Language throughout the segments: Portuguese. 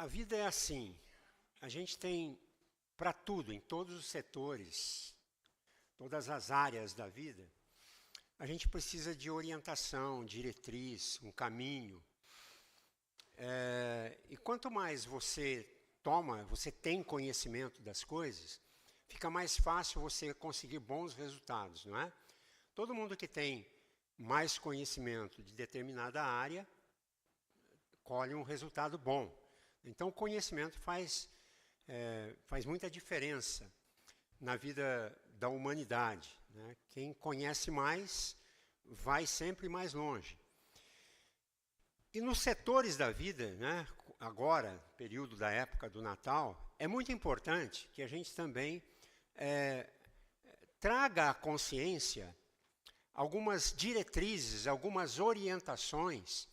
A vida é assim, a gente tem para tudo, em todos os setores, todas as áreas da vida, a gente precisa de orientação, diretriz, um caminho. E quanto mais você tem conhecimento das coisas, fica mais fácil você conseguir bons resultados, não é? Todo mundo que tem mais conhecimento de determinada área, colhe um resultado bom. Então, o conhecimento faz muita diferença na vida da humanidade, né? Quem conhece mais vai sempre mais longe. E nos setores da vida, né, agora, período da época do Natal, é muito importante que a gente também traga à consciência algumas diretrizes, algumas orientações,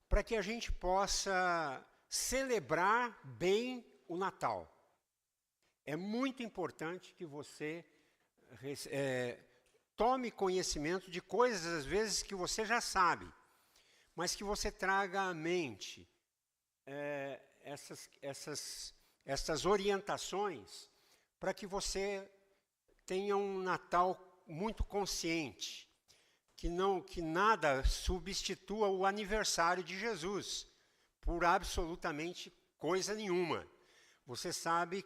para que a gente possa celebrar bem o Natal. É muito importante que você tome conhecimento de coisas, às vezes, que você já sabe, mas que você traga à mente essas orientações para que você tenha um Natal muito consciente, que nada substitua o aniversário de Jesus por absolutamente coisa nenhuma. Você sabe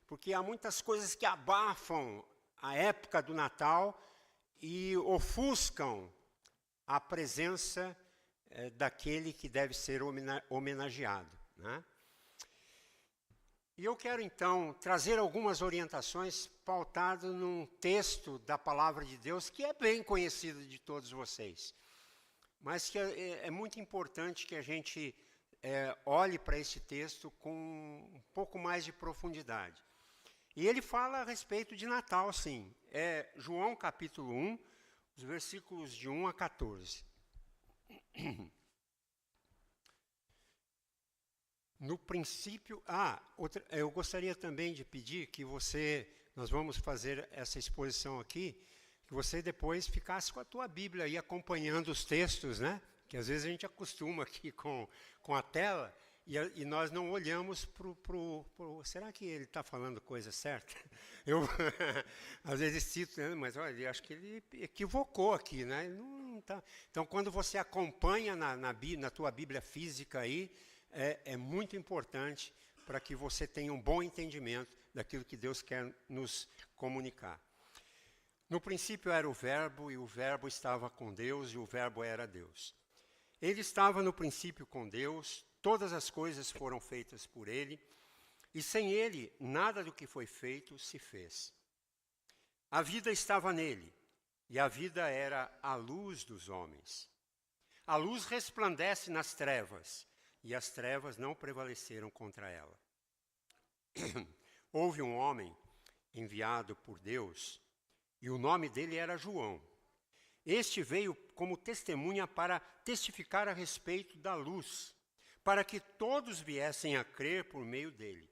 porque há muitas coisas que abafam a época do Natal e ofuscam a presença daquele que deve ser homenageado, né? E eu quero, então, trazer algumas orientações pautadas num texto da Palavra de Deus que é bem conhecido de todos vocês, mas que é muito importante que a gente olhe para esse texto com um pouco mais de profundidade. E ele fala a respeito de Natal, sim. É João capítulo 1, os versículos de 1 a 14. No princípio... eu gostaria também de pedir que nós vamos fazer essa exposição aqui, que você depois ficasse com a tua Bíblia aí acompanhando os textos, né? Que às vezes a gente acostuma aqui com a tela e nós não olhamos será que ele está falando coisa certa? Eu às vezes cito, né? Mas olha, acho que ele equivocou aqui, né? Não tá. Então, quando você acompanha na tua Bíblia física aí, é muito importante para que você tenha um bom entendimento daquilo que Deus quer nos comunicar. No princípio era o Verbo, e o Verbo estava com Deus, e o Verbo era Deus. Ele estava no princípio com Deus, todas as coisas foram feitas por ele, e sem ele nada do que foi feito se fez. A vida estava nele, e a vida era a luz dos homens. A luz resplandece nas trevas, e as trevas não prevaleceram contra ela. Houve um homem enviado por Deus, e o nome dele era João. Este veio como testemunha para testificar a respeito da luz, para que todos viessem a crer por meio dele.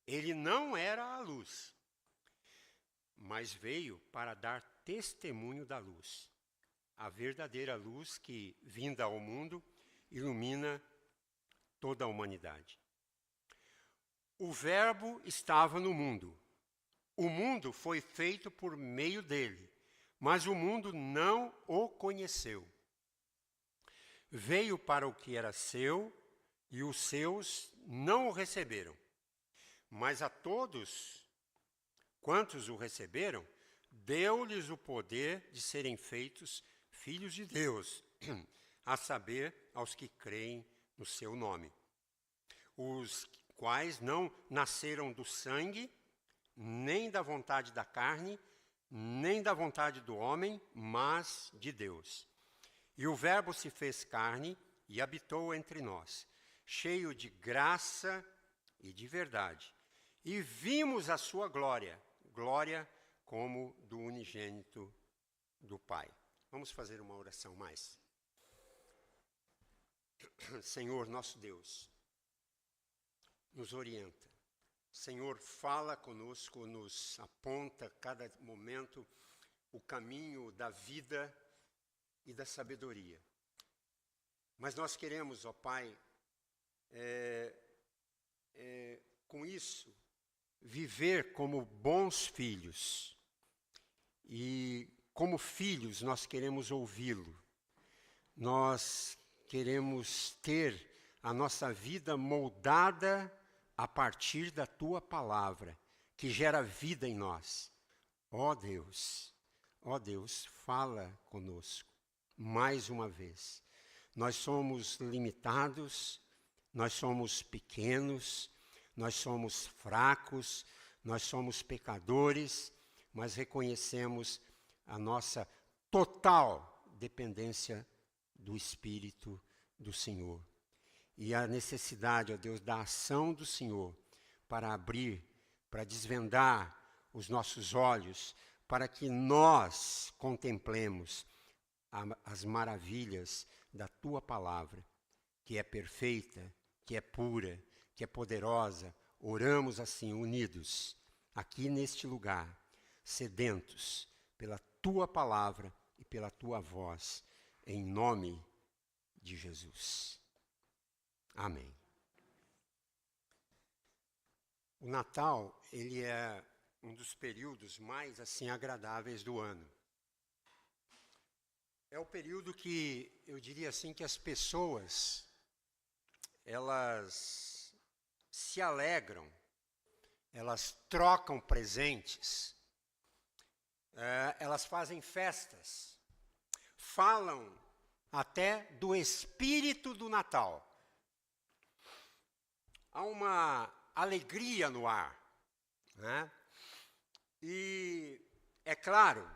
Ele não era a luz, mas veio para dar testemunho da luz, a verdadeira luz que, vinda ao mundo, ilumina toda a humanidade. O Verbo estava no mundo. O mundo foi feito por meio dele, mas o mundo não o conheceu. Veio para o que era seu, e os seus não o receberam. Mas a todos quantos o receberam, deu-lhes o poder de serem feitos filhos de Deus, a saber, aos que creem no seu nome. Os quais não nasceram do sangue, nem da vontade da carne, nem da vontade do homem, mas de Deus. E o Verbo se fez carne e habitou entre nós, cheio de graça e de verdade. E vimos a sua glória, glória como do unigênito do Pai. Vamos fazer uma oração mais. Senhor, nosso Deus, nos orienta. Senhor, fala conosco, nos aponta cada momento o caminho da vida e da sabedoria. Mas nós queremos, ó Pai, com isso, viver como bons filhos. E como filhos nós queremos ouvi-lo. Nós queremos ter a nossa vida moldada a partir da tua palavra, que gera vida em nós. Ó Deus, fala conosco mais uma vez. Nós somos limitados, nós somos pequenos, nós somos fracos, nós somos pecadores, mas reconhecemos a nossa total dependência do Espírito do Senhor. E a necessidade, ó Deus, da ação do Senhor para abrir, para desvendar os nossos olhos, para que nós contemplemos as maravilhas da tua palavra, que é perfeita, que é pura, que é poderosa. Oramos assim, unidos, aqui neste lugar, sedentos pela tua palavra e pela tua voz, em nome de Jesus. Amém. O Natal, ele é um dos períodos mais assim agradáveis do ano. É o período que eu diria assim que as pessoas elas se alegram, elas trocam presentes, elas fazem festas, falam até do espírito do Natal. Há uma alegria no ar, né? E é claro,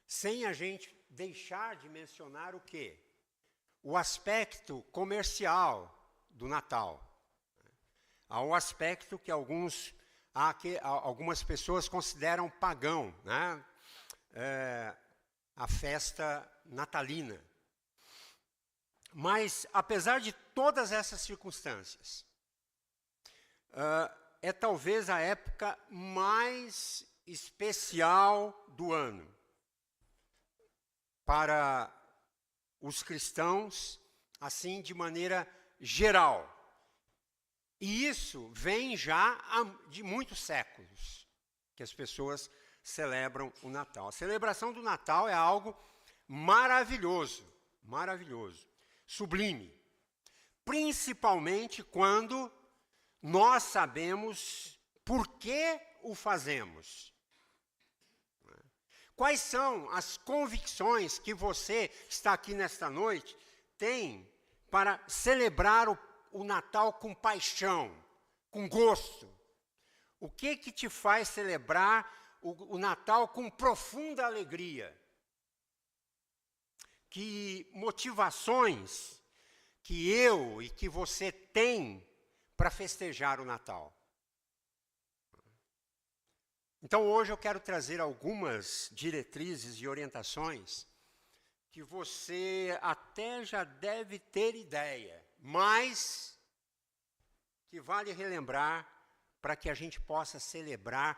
sem a gente deixar de mencionar o quê? O aspecto comercial do Natal. Há um aspecto que algumas pessoas consideram pagão, né? A festa natalina. Mas, apesar de todas essas circunstâncias, é talvez a época mais especial do ano para os cristãos, assim, de maneira geral. E isso vem já de muitos séculos, que as pessoas celebram o Natal. A celebração do Natal é algo maravilhoso, sublime. Principalmente quando nós sabemos por que o fazemos. Quais são as convicções que você está aqui nesta noite tem para celebrar o Natal com paixão, com gosto? O que te faz celebrar o Natal com profunda alegria? Que motivações que eu e que você tem para festejar o Natal? Então, hoje eu quero trazer algumas diretrizes e orientações que você até já deve ter ideia, mas que vale relembrar para que a gente possa celebrar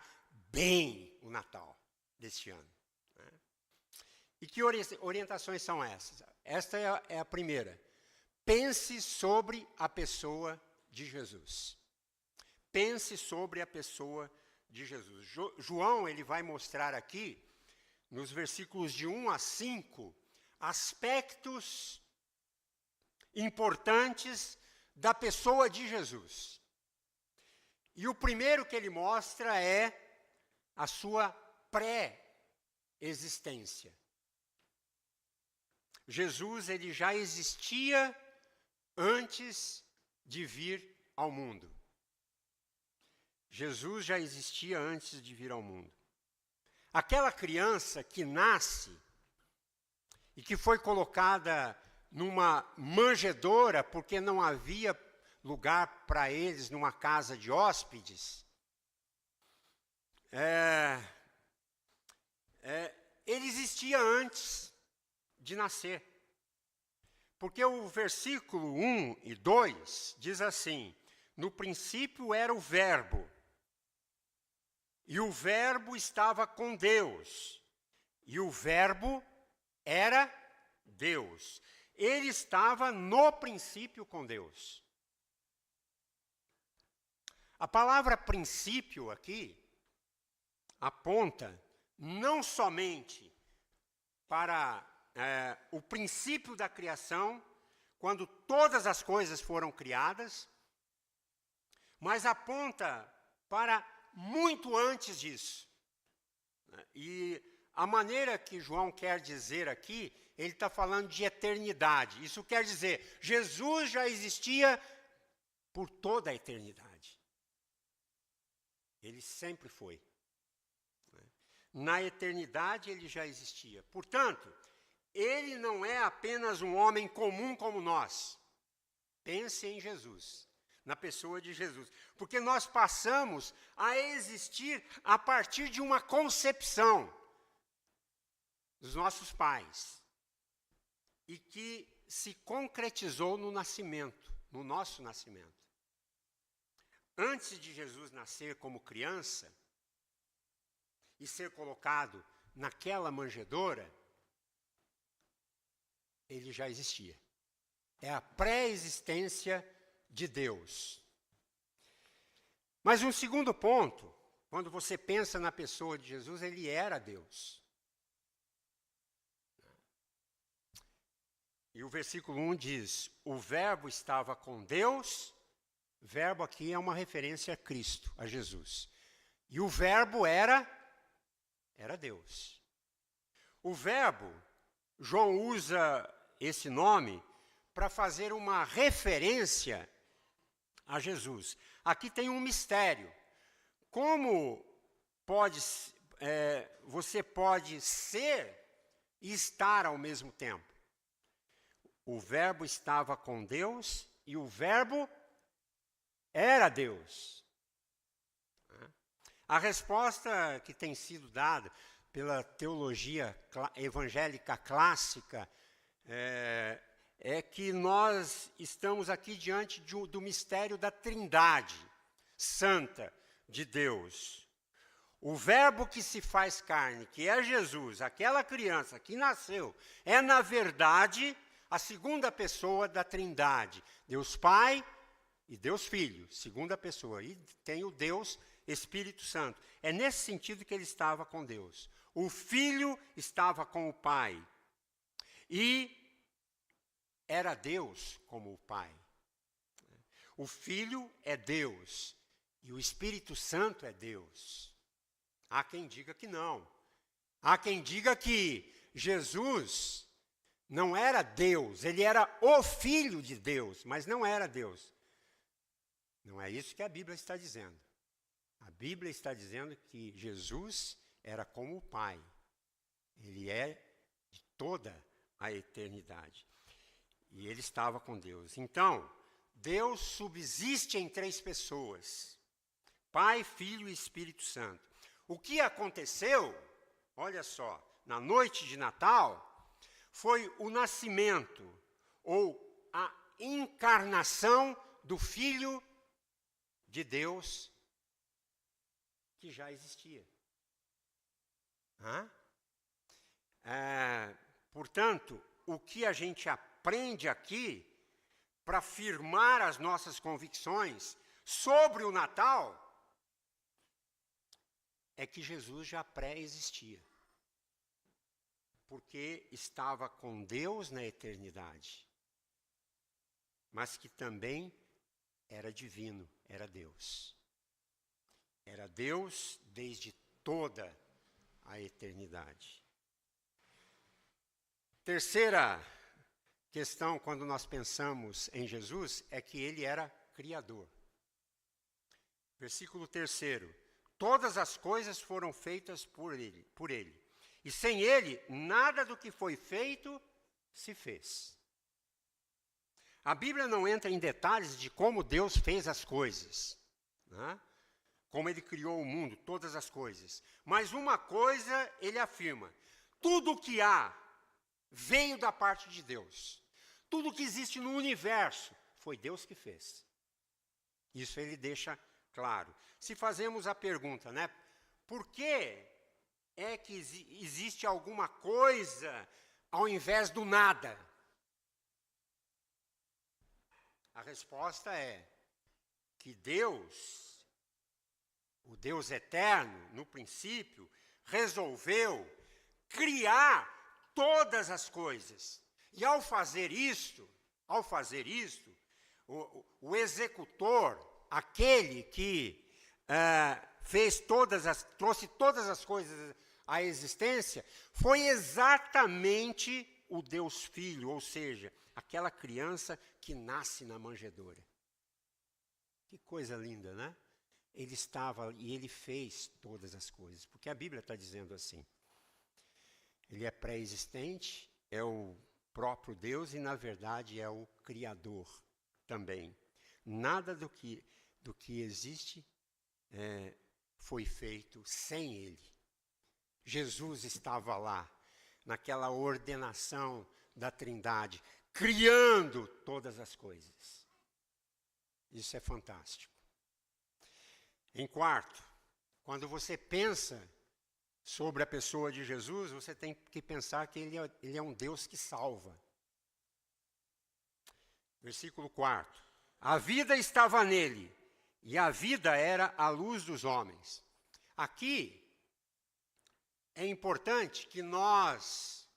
bem o Natal deste ano. Né? E que orientações são essas? Esta é a primeira. Pense sobre a pessoa de Jesus. Pense sobre a pessoa de Jesus. João, ele vai mostrar aqui, nos versículos de 1 a 5, aspectos importantes da pessoa de Jesus. E o primeiro que ele mostra é a sua pré-existência. Jesus, ele já existia antes de vir ao mundo. Jesus já existia antes de vir ao mundo. Aquela criança que nasce e que foi colocada numa manjedoura porque não havia lugar para eles numa casa de hóspedes, ele existia antes de nascer. Porque o versículo 1 e 2 diz assim: no princípio era o Verbo, e o Verbo estava com Deus, e o Verbo era Deus. Ele estava no princípio com Deus. A palavra princípio aqui aponta não somente para o princípio da criação, quando todas as coisas foram criadas, mas aponta para muito antes disso. E a maneira que João quer dizer aqui, ele está falando de eternidade. Isso quer dizer, Jesus já existia por toda a eternidade. Ele sempre foi. Na eternidade ele já existia. Portanto, ele não é apenas um homem comum como nós. Pense em Jesus, na pessoa de Jesus. Porque nós passamos a existir a partir de uma concepção dos nossos pais. E que se concretizou no nascimento, no nosso nascimento. Antes de Jesus nascer como criança e ser colocado naquela manjedoura, ele já existia. É a pré-existência de Deus. Mas um segundo ponto, quando você pensa na pessoa de Jesus, ele era Deus. E o versículo 1 diz, o verbo estava com Deus, verbo aqui é uma referência a Cristo, a Jesus. E o verbo era Deus. O verbo, João usa esse nome para fazer uma referência a Jesus. Aqui tem um mistério. Como você pode ser e estar ao mesmo tempo? O verbo estava com Deus e o verbo era Deus. A resposta que tem sido dada pela teologia evangélica clássica é que nós estamos aqui diante do mistério da Trindade Santa de Deus. O verbo que se faz carne, que é Jesus, aquela criança que nasceu, é na verdade a segunda pessoa da Trindade. Deus Pai e Deus Filho, segunda pessoa. E tem o Deus Espírito Santo. É nesse sentido que ele estava com Deus. O Filho estava com o Pai. E era Deus como o Pai. O Filho é Deus. E o Espírito Santo é Deus. Há quem diga que não. Há quem diga que Jesus não era Deus. Ele era o Filho de Deus, mas não era Deus. Não é isso que a Bíblia está dizendo. A Bíblia está dizendo que Jesus era como o Pai. Ele é de toda a eternidade. E ele estava com Deus. Então, Deus subsiste em três pessoas. Pai, Filho e Espírito Santo. O que aconteceu, olha só, na noite de Natal, foi o nascimento ou a encarnação do Filho de Deus que já existia. Portanto, o que a gente aprende aqui para firmar as nossas convicções sobre o Natal é que Jesus já pré-existia. Porque estava com Deus na eternidade, mas que também era divino, era Deus. Era Deus desde toda a eternidade. Terceira questão, quando nós pensamos em Jesus, é que ele era Criador. Versículo 3. Todas as coisas foram feitas por ele. E sem ele, nada do que foi feito se fez. A Bíblia não entra em detalhes de como Deus fez as coisas, né? Como ele criou o mundo, todas as coisas. Mas uma coisa ele afirma: tudo o que há veio da parte de Deus. Tudo que existe no universo foi Deus que fez. Isso ele deixa claro. Se fazemos a pergunta, né? Por que é que existe alguma coisa ao invés do nada? A resposta é que Deus o Deus eterno, no princípio, resolveu criar todas as coisas. E ao fazer isto, o executor, aquele que trouxe todas as coisas à existência, foi exatamente o Deus Filho, ou seja, aquela criança que nasce na manjedoura. Que coisa linda, né? Ele estava e ele fez todas as coisas, porque a Bíblia está dizendo assim. Ele é pré-existente, é o próprio Deus e, na verdade, é o Criador também. Nada do que existe foi feito sem Ele. Jesus estava lá, naquela ordenação da Trindade, criando todas as coisas. Isso é fantástico. Em quarto, quando você pensa sobre a pessoa de Jesus, você tem que pensar que ele é um Deus que salva. Versículo 4. A vida estava nele, e a vida era a luz dos homens. Aqui é importante que nós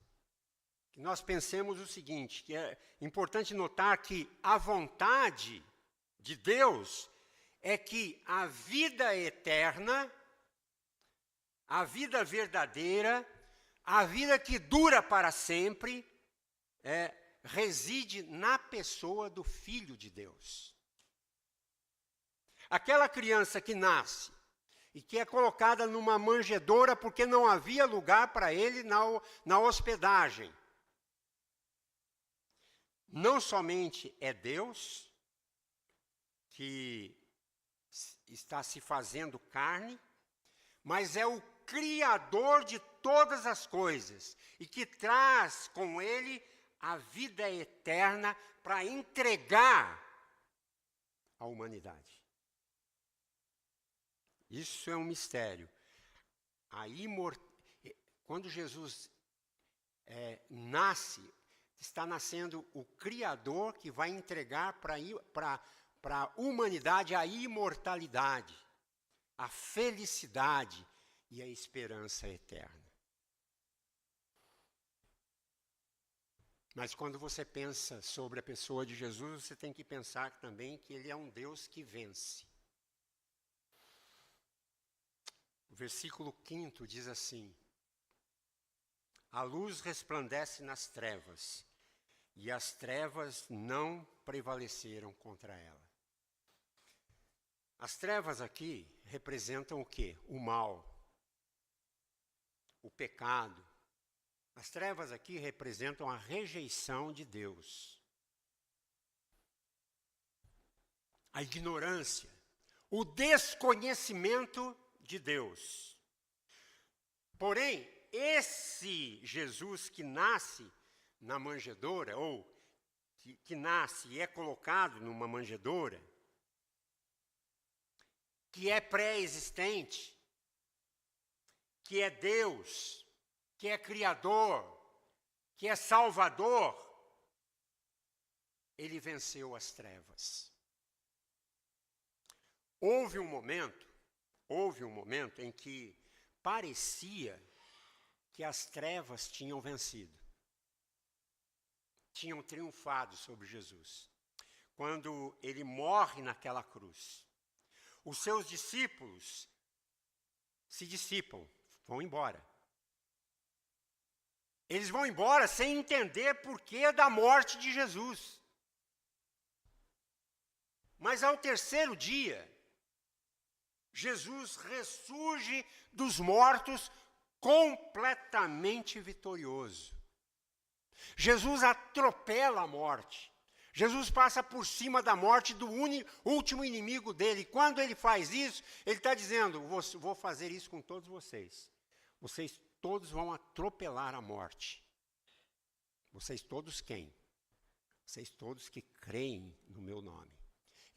pensemos o seguinte, que é importante notar que a vontade de Deus é que a vida eterna, a vida verdadeira, a vida que dura para sempre, reside na pessoa do Filho de Deus. Aquela criança que nasce e que é colocada numa manjedoura porque não havia lugar para ele na hospedagem. Não somente é Deus que está se fazendo carne, mas é o Criador de todas as coisas e que traz com ele a vida eterna para entregar à humanidade. Isso é um mistério. Quando Jesus nasce, está nascendo o Criador que vai entregar para a humanidade a imortalidade, a felicidade e a esperança eterna. Mas quando você pensa sobre a pessoa de Jesus, você tem que pensar também que ele é um Deus que vence. O versículo 5 diz assim: a luz resplandece nas trevas, e as trevas não prevaleceram contra ela. As trevas aqui representam o quê? O mal, o pecado. As trevas aqui representam a rejeição de Deus, a ignorância, o desconhecimento de Deus. Porém, esse Jesus que nasce na manjedoura, ou que nasce e é colocado numa manjedoura, que é pré-existente, que é Deus, que é Criador, que é Salvador, ele venceu as trevas. Houve um momento em que parecia que as trevas tinham vencido, tinham triunfado sobre Jesus. Quando ele morre naquela cruz, os seus discípulos se dissipam, vão embora. Eles vão embora sem entender porquê da morte de Jesus. Mas ao terceiro dia, Jesus ressurge dos mortos completamente vitorioso. Jesus atropela a morte. Jesus passa por cima da morte do último inimigo dele. E quando ele faz isso, ele está dizendo: vou fazer isso com todos vocês. Vocês todos vão atropelar a morte. Vocês todos quem? Vocês todos que creem no meu nome,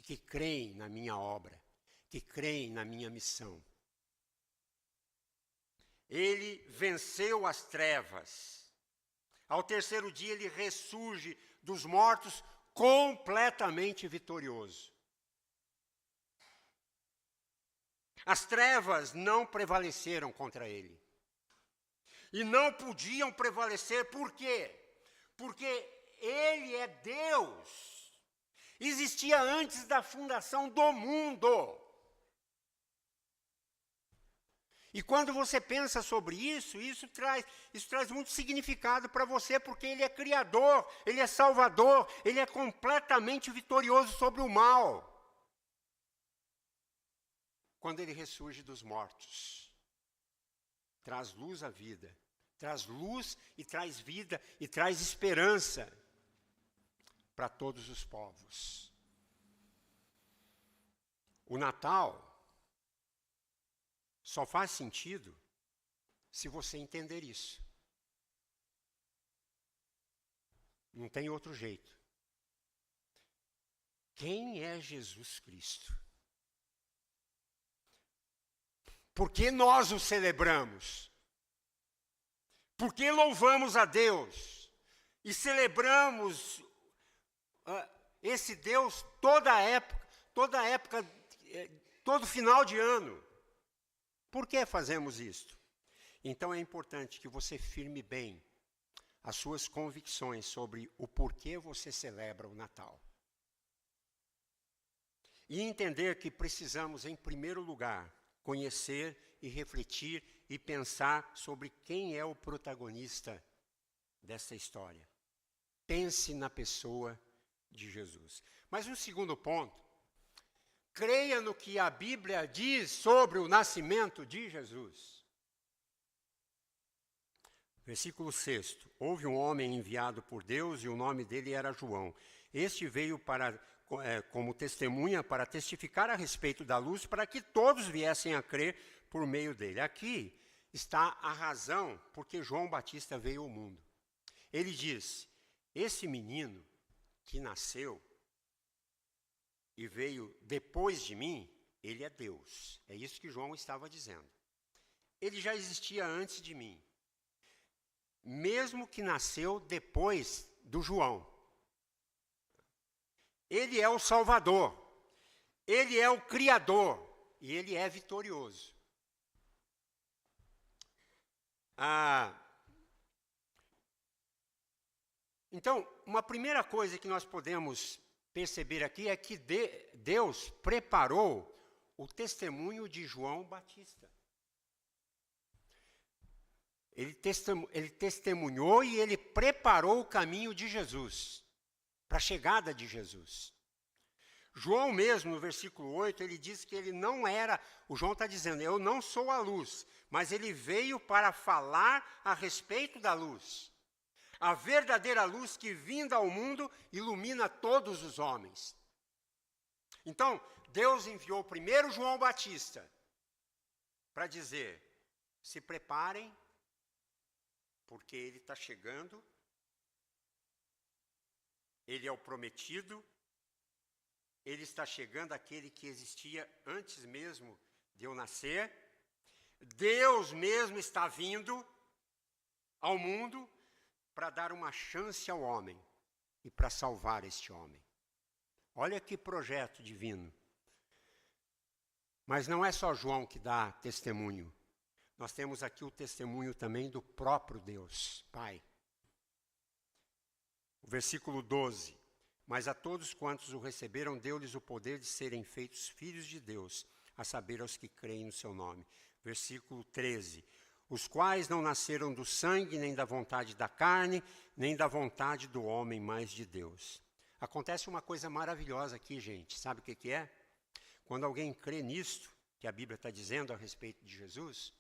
que creem na minha obra, que creem na minha missão. Ele venceu as trevas. Ao terceiro dia ele ressurge dos mortos completamente vitorioso. As trevas não prevaleceram contra ele. E não podiam prevalecer, por quê? Porque ele é Deus. Existia antes da fundação do mundo. E quando você pensa sobre isso traz muito significado para você, porque ele é criador, ele é salvador, ele é completamente vitorioso sobre o mal. Quando ele ressurge dos mortos, traz luz à vida, traz luz e traz vida e traz esperança para todos os povos. O Natal só faz sentido se você entender isso. Não tem outro jeito. Quem é Jesus Cristo? Por que nós o celebramos? Por que louvamos a Deus? E celebramos esse Deus toda época, todo final de ano. Por que fazemos isto? Então é importante que você firme bem as suas convicções sobre o porquê você celebra o Natal. E entender que precisamos, em primeiro lugar, conhecer e refletir e pensar sobre quem é o protagonista dessa história. Pense na pessoa de Jesus. Mas um segundo ponto, creia no que a Bíblia diz sobre o nascimento de Jesus. Versículo 6. Houve um homem enviado por Deus e o nome dele era João. Este veio como testemunha para testificar a respeito da luz, para que todos viessem a crer por meio dele. Aqui está a razão porque João Batista veio ao mundo. Ele diz, esse menino que nasceu e veio depois de mim, ele é Deus. É isso que João estava dizendo. Ele já existia antes de mim, mesmo que nasceu depois do João. Ele é o Salvador, ele é o Criador e ele é vitorioso. Então, uma primeira coisa que nós podemos perceber aqui é que Deus preparou o testemunho de João Batista. Ele testemunhou e ele preparou o caminho de Jesus, para a chegada de Jesus. João mesmo, no versículo 8, ele diz que ele não era, o João está dizendo, eu não sou a luz, mas ele veio para falar a respeito da luz. A verdadeira luz que, vinda ao mundo, ilumina todos os homens. Então, Deus enviou primeiro João Batista para dizer, se preparem, porque ele está chegando, ele é o prometido, ele está chegando, aquele que existia antes mesmo de eu nascer. Deus mesmo está vindo ao mundo para dar uma chance ao homem e para salvar este homem. Olha que projeto divino. Mas não é só João que dá testemunho. Nós temos aqui o testemunho também do próprio Deus, Pai. O versículo 12. Mas a todos quantos o receberam, deu-lhes o poder de serem feitos filhos de Deus, a saber, aos que creem no seu nome. Versículo 13. Os quais não nasceram do sangue, nem da vontade da carne, nem da vontade do homem, mas de Deus. Acontece uma coisa maravilhosa aqui, gente. Sabe o que é? Quando alguém crê nisto, que a Bíblia está dizendo a respeito de Jesus,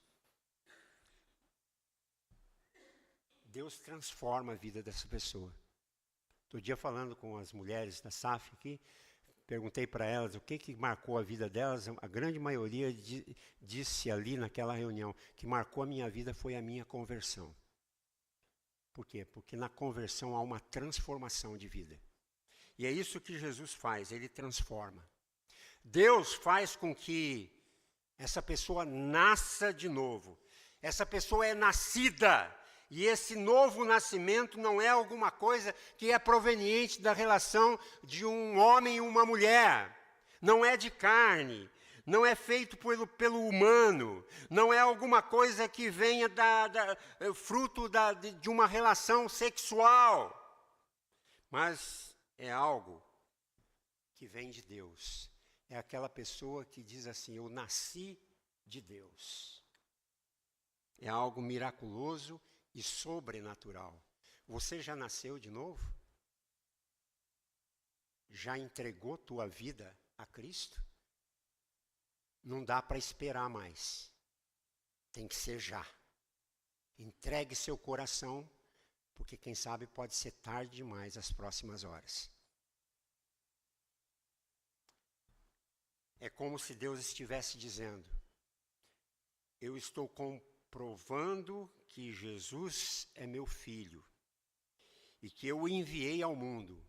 Deus transforma a vida dessa pessoa. Outro dia, falando com as mulheres da SAF aqui, perguntei para elas o que marcou a vida delas. A grande maioria disse ali naquela reunião que marcou a minha vida foi a minha conversão. Por quê? Porque na conversão há uma transformação de vida. E é isso que Jesus faz, ele transforma. Deus faz com que essa pessoa nasça de novo. Essa pessoa é nascida. E esse novo nascimento não é alguma coisa que é proveniente da relação de um homem e uma mulher. Não é de carne, não é feito pelo humano, não é alguma coisa que venha fruto de uma relação sexual, mas é algo que vem de Deus. É aquela pessoa que diz assim: eu nasci de Deus. É algo miraculoso e sobrenatural. Você já nasceu de novo? Já entregou tua vida a Cristo? Não dá para esperar mais. Tem que ser já. Entregue seu coração, porque quem sabe pode ser tarde demais as próximas horas. É como se Deus estivesse dizendo: eu estou comprovando que Jesus é meu filho e que eu o enviei ao mundo.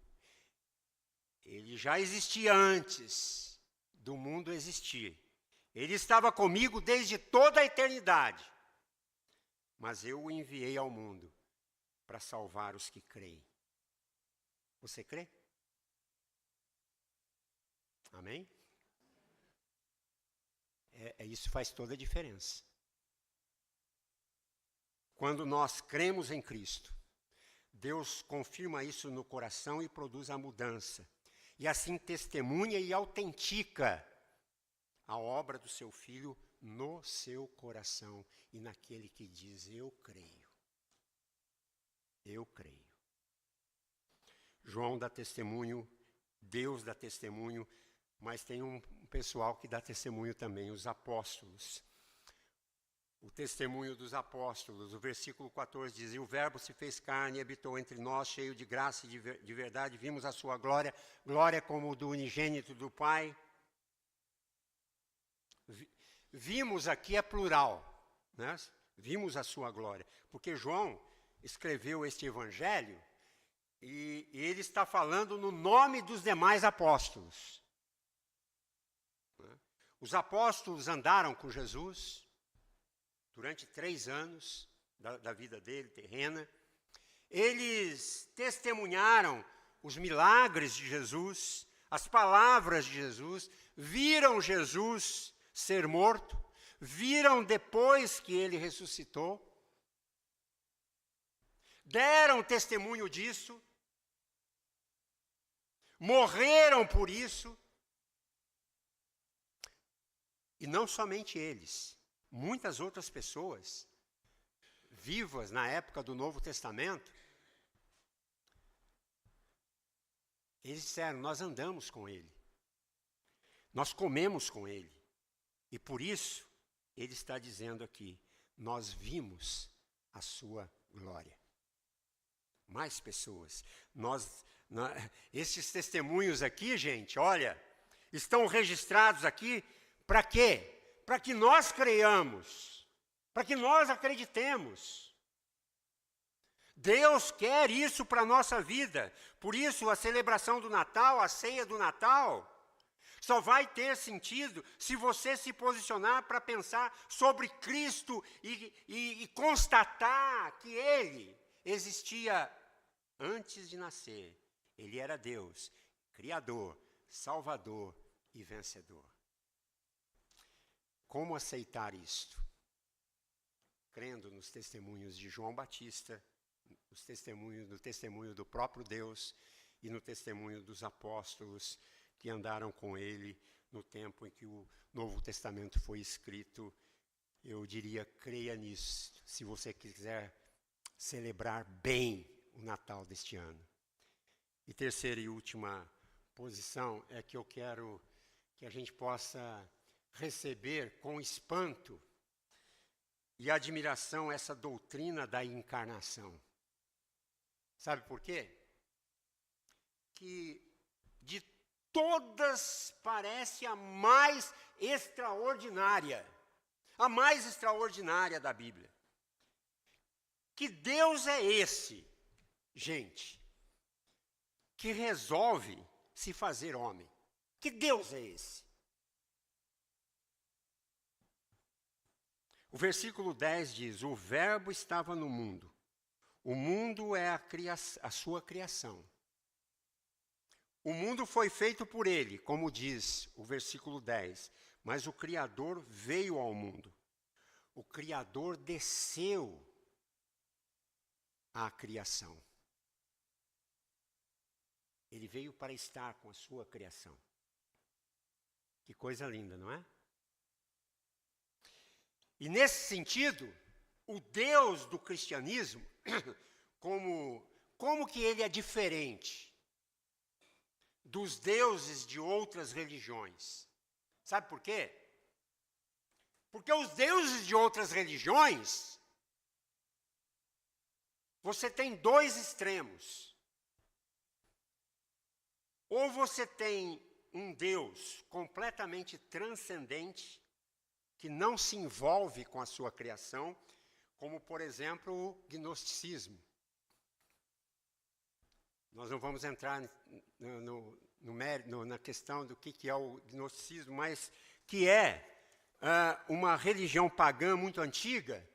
Ele já existia antes do mundo existir. Ele estava comigo desde toda a eternidade. Mas eu o enviei ao mundo para salvar os que creem. Você crê? Amém? Isso faz toda a diferença. Quando nós cremos em Cristo, Deus confirma isso no coração e produz a mudança. E assim testemunha e autentica a obra do seu Filho no seu coração e naquele que diz: eu creio. Eu creio. João dá testemunho, Deus dá testemunho, mas tem um pessoal que dá testemunho também, os apóstolos. O testemunho dos apóstolos, o versículo 14 diz: e o verbo se fez carne e habitou entre nós, cheio de graça e de verdade, vimos a sua glória, glória como do unigênito do Pai. Vimos aqui é plural, né? Vimos a sua glória, porque João escreveu este evangelho e ele está falando no nome dos demais apóstolos. Os apóstolos andaram com Jesus durante 3 anos da vida dele, terrena. Eles testemunharam os milagres de Jesus, as palavras de Jesus, viram Jesus ser morto, viram depois que ele ressuscitou, deram testemunho disso, morreram por isso. E não somente eles, muitas outras pessoas vivas na época do Novo Testamento, eles disseram: nós andamos com ele, nós comemos com ele. E por isso, ele está dizendo aqui: nós vimos a sua glória. Mais pessoas. Esses testemunhos aqui, gente, olha, estão registrados aqui para quê? Para que nós creiamos, para que nós acreditemos. Deus quer isso para a nossa vida. Por isso, a celebração do Natal, a ceia do Natal, só vai ter sentido se você se posicionar para pensar sobre Cristo e constatar que Ele existia antes de nascer. Ele era Deus, Criador, Salvador e vencedor. Como aceitar isto? Crendo nos testemunhos de João Batista, no testemunho do próprio Deus e no testemunho dos apóstolos que andaram com ele no tempo em que o Novo Testamento foi escrito. Eu diria: creia nisso, se você quiser celebrar bem o Natal deste ano. E terceira e última posição é que eu quero que a gente possa receber com espanto e admiração essa doutrina da encarnação. Sabe por quê? Que de todas parece a mais extraordinária da Bíblia. Que Deus é esse, gente, que resolve se fazer homem? Que Deus é esse? O versículo 10 diz: o verbo estava no mundo. O mundo é a sua criação. O mundo foi feito por ele, como diz o versículo 10, mas o Criador veio ao mundo. O Criador desceu à criação. Ele veio para estar com a sua criação. Que coisa linda, não é? E nesse sentido, o Deus do cristianismo, como que ele é diferente dos deuses de outras religiões? Sabe por quê? Porque os deuses de outras religiões, você tem dois extremos. Ou você tem um Deus completamente transcendente, que não se envolve com a sua criação, como, por exemplo, o gnosticismo. Nós não vamos entrar na questão do que é o gnosticismo, mas que é uma religião pagã muito antiga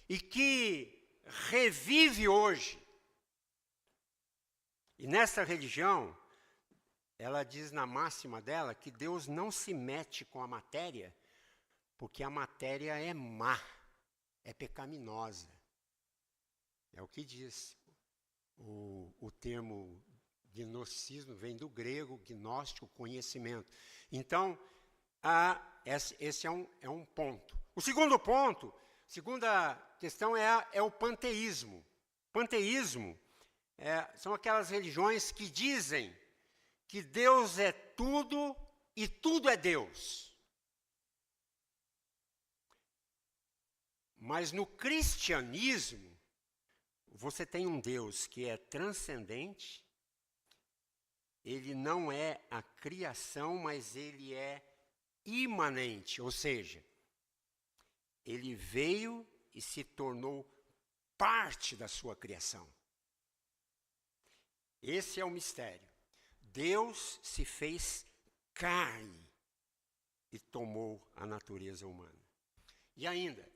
e que revive hoje. E nessa religião, ela diz na máxima dela que Deus não se mete com a matéria, porque a matéria é má, é pecaminosa. É o que diz. O termo gnosticismo vem do grego, gnóstico, conhecimento. Então, esse é um ponto. O segundo ponto, segunda questão é o panteísmo. Panteísmo são aquelas religiões que dizem que Deus é tudo e tudo é Deus. Mas no cristianismo, você tem um Deus que é transcendente, ele não é a criação, mas ele é imanente, ou seja, ele veio e se tornou parte da sua criação. Esse é o mistério. Deus se fez carne e tomou a natureza humana. E ainda,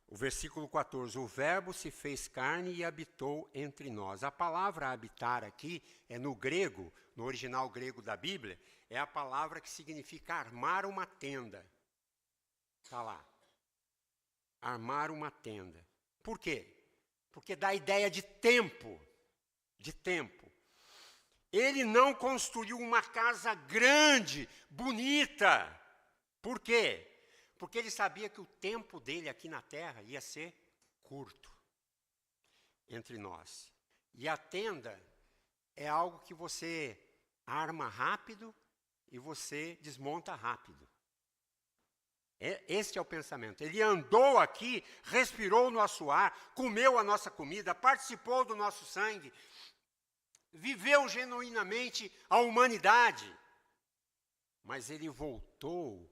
o versículo 14, o verbo se fez carne e habitou entre nós. A palavra habitar aqui é no grego, no original grego da Bíblia, é a palavra que significa armar uma tenda. Está lá. Armar uma tenda. Por quê? Porque dá a ideia de tempo. De tempo. Ele não construiu uma casa grande, bonita. Por quê? Porque ele sabia que o tempo dele aqui na terra ia ser curto entre nós. E a tenda é algo que você arma rápido e você desmonta rápido. Este é o pensamento. Ele andou aqui, respirou o nosso ar, comeu a nossa comida, participou do nosso sangue, viveu genuinamente a humanidade. Mas ele voltou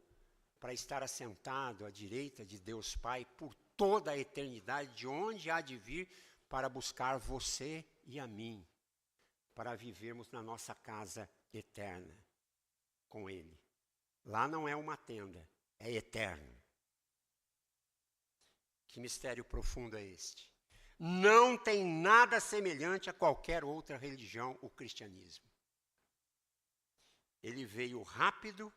para estar assentado à direita de Deus Pai por toda a eternidade, de onde há de vir para buscar você e a mim, para vivermos na nossa casa eterna com Ele. Lá não é uma tenda, é eterno. Que mistério profundo é este? Não tem nada semelhante a qualquer outra religião, o cristianismo. Ele veio rápido,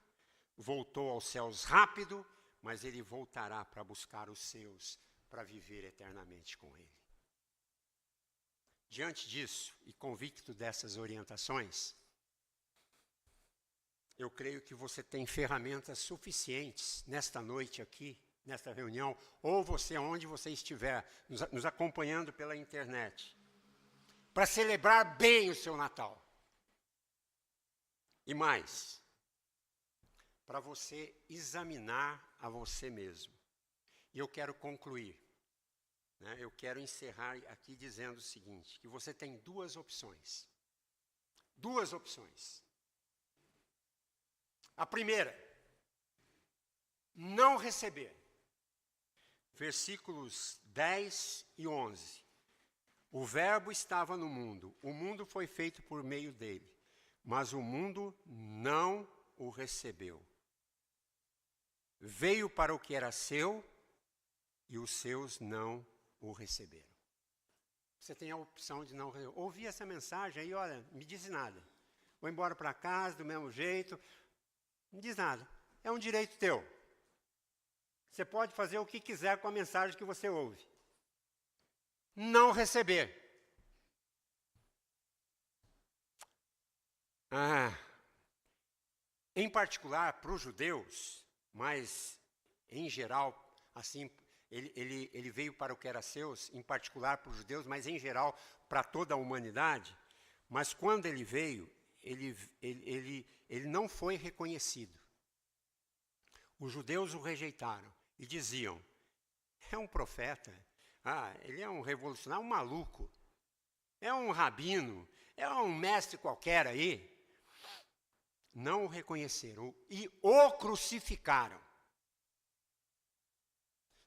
voltou aos céus rápido, mas ele voltará para buscar os seus, para viver eternamente com ele. Diante disso, e convicto dessas orientações, eu creio que você tem ferramentas suficientes nesta noite aqui, nesta reunião, ou você, onde você estiver, nos acompanhando pela internet, para celebrar bem o seu Natal. E mais, para você examinar a você mesmo. E eu quero concluir, né? Eu quero encerrar aqui dizendo o seguinte, que você tem duas opções. Duas opções. A primeira, não receber. Versículos 10 e 11. O verbo estava no mundo, o mundo foi feito por meio dele, mas o mundo não o recebeu. Veio para o que era seu e os seus não o receberam. Você tem a opção de não receber. Ouvi essa mensagem aí, olha, não me diz nada. Vou embora para casa do mesmo jeito, não diz nada. é um direito teu. Você pode fazer o que quiser com a mensagem que você ouve. Não receber. Em particular, para os judeus, mas em geral, assim, ele veio para o que era seus, em particular para os judeus, mas em geral para toda a humanidade. Mas quando ele veio, ele não foi reconhecido. Os judeus o rejeitaram e diziam, é um profeta, ele é um revolucionário, um maluco, é um rabino, é um mestre qualquer aí. Não o reconheceram e o crucificaram.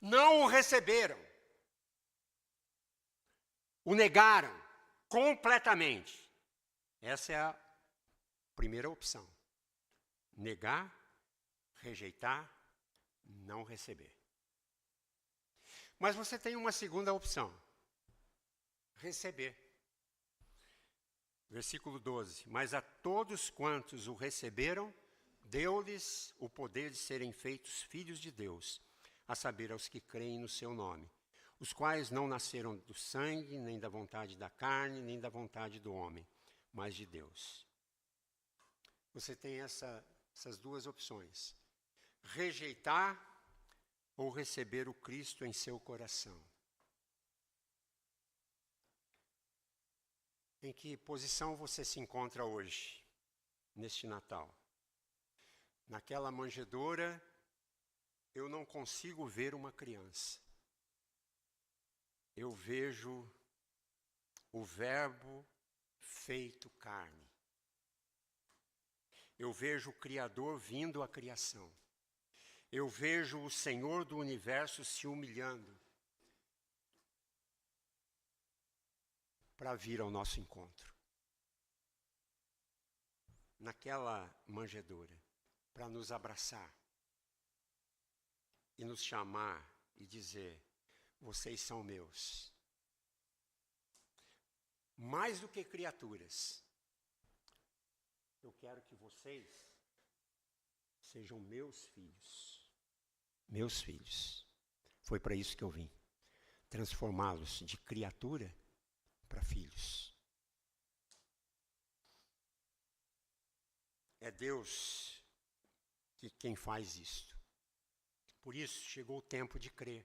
Não o receberam. O negaram completamente. Essa é a primeira opção. Negar, rejeitar, não receber. Mas você tem uma segunda opção. Receber. Versículo 12. Mas a todos quantos o receberam, deu-lhes o poder de serem feitos filhos de Deus, a saber, aos que creem no seu nome, os quais não nasceram do sangue, nem da vontade da carne, nem da vontade do homem, mas de Deus. Você tem essas duas opções. Rejeitar ou receber o Cristo em seu coração. Em que posição você se encontra hoje, neste Natal? Naquela manjedoura, eu não consigo ver uma criança. Eu vejo o Verbo feito carne. Eu vejo o Criador vindo à criação. Eu vejo o Senhor do universo se humilhando para vir ao nosso encontro. Naquela manjedoura, para nos abraçar e nos chamar e dizer, vocês são meus. Mais do que criaturas, eu quero que vocês sejam meus filhos. Meus filhos. Foi para isso que eu vim. Transformá-los de criatura para filhos. É Deus quem faz isto. Por isso chegou o tempo de crer.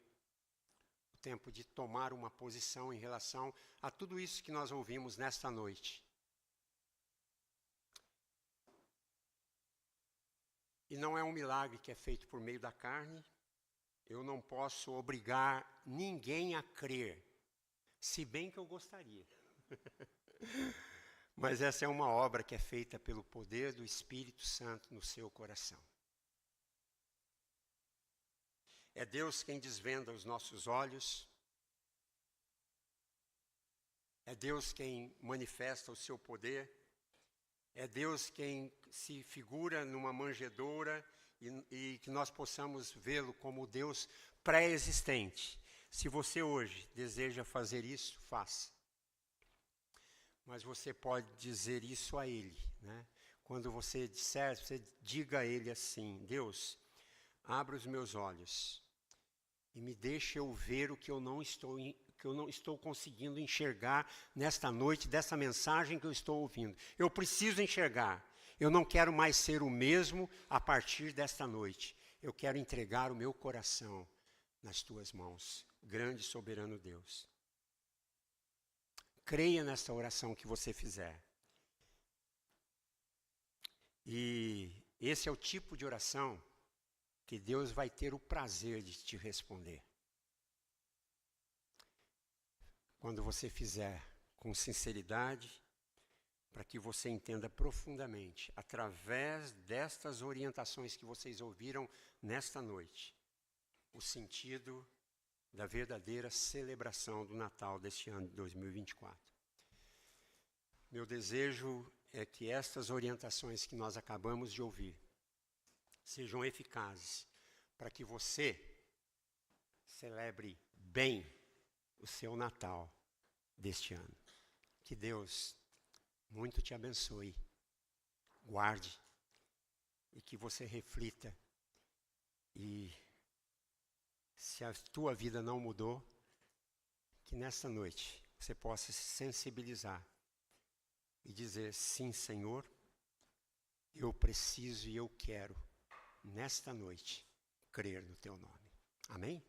O tempo de tomar uma posição em relação a tudo isso que nós ouvimos nesta noite. E não é um milagre que é feito por meio da carne. Eu não posso obrigar ninguém a crer. Se bem que eu gostaria. Mas essa é uma obra que é feita pelo poder do Espírito Santo no seu coração. É Deus quem desvenda os nossos olhos. É Deus quem manifesta o seu poder. É Deus quem se figura numa manjedoura e que nós possamos vê-lo como Deus pré-existente. Se você hoje deseja fazer isso, faça. Mas você pode dizer isso a Ele, né? Quando você disser, você diga a Ele assim, Deus, abra os meus olhos e me deixe eu ver o que eu não estou conseguindo enxergar nesta noite, dessa mensagem que eu estou ouvindo. Eu preciso enxergar. Eu não quero mais ser o mesmo a partir desta noite. Eu quero entregar o meu coração nas tuas mãos, grande e soberano Deus. Creia nesta oração que você fizer. E esse é o tipo de oração que Deus vai ter o prazer de te responder. Quando você fizer com sinceridade, para que você entenda profundamente, através destas orientações que vocês ouviram nesta noite, o sentido da verdadeira celebração do Natal deste ano de 2024. Meu desejo é que estas orientações que nós acabamos de ouvir sejam eficazes para que você celebre bem o seu Natal deste ano. Que Deus muito te abençoe, guarde e que você reflita E se a tua vida não mudou, que nessa noite você possa se sensibilizar e dizer: sim, Senhor, eu preciso e eu quero, nesta noite, crer no teu nome. Amém?